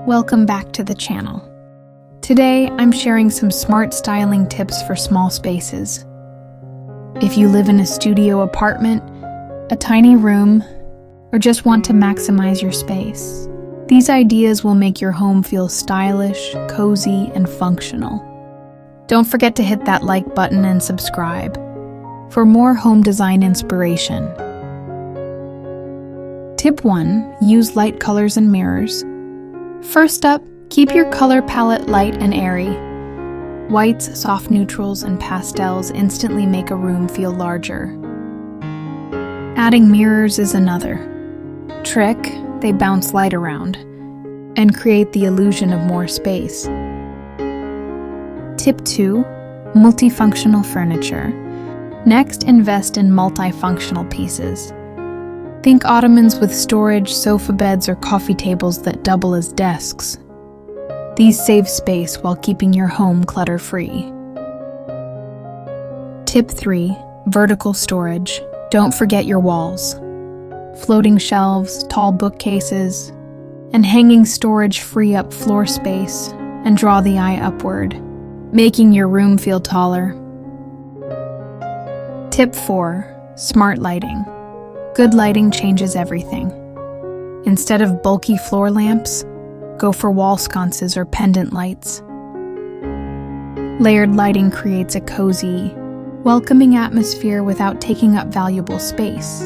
Welcome back to the channel. Today, I'm sharing some smart styling tips for small spaces. If you live in a studio apartment, a tiny room, or just want to maximize your space, these ideas will make your home feel stylish, cozy, and functional. Don't forget to hit that like button and subscribe for more home design inspiration. Tip 1. Use light colors and mirrors. First up, keep your color palette light and airy. Whites, soft neutrals, and pastels instantly make a room feel larger. Adding mirrors is another trick. They bounce light around and create the illusion of more space. Tip 2. Multifunctional furniture. Next, invest in multifunctional pieces. Think ottomans with storage, sofa beds, or coffee tables that double as desks. These save space while keeping your home clutter-free. Tip 3. Vertical storage. Don't forget your walls. Floating shelves, tall bookcases, and hanging storage free up floor space and draw the eye upward, making your room feel taller. Tip 4. Smart lighting. Good lighting changes everything. Instead of bulky floor lamps, go for wall sconces or pendant lights. Layered lighting creates a cozy, welcoming atmosphere without taking up valuable space.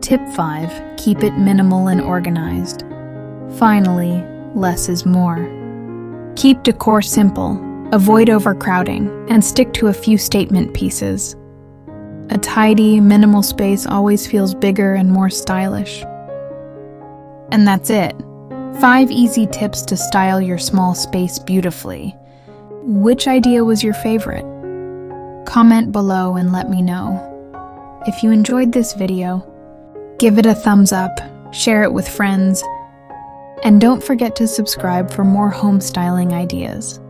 Tip 5. Keep it minimal and organized. Finally, less is more. Keep decor simple, avoid overcrowding, and stick to a few statement pieces. A tidy, minimal space always feels bigger and more stylish. And that's it. 5 easy tips to style your small space beautifully. Which idea was your favorite? Comment below and let me know. If you enjoyed this video, give it a thumbs up, share it with friends, and don't forget to subscribe for more home styling ideas.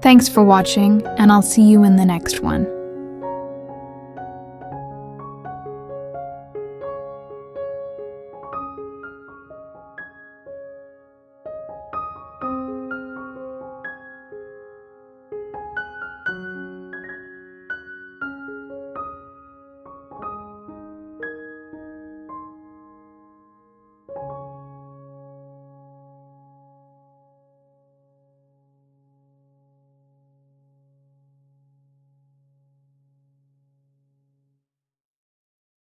Thanks for watching, and I'll see you in the next one.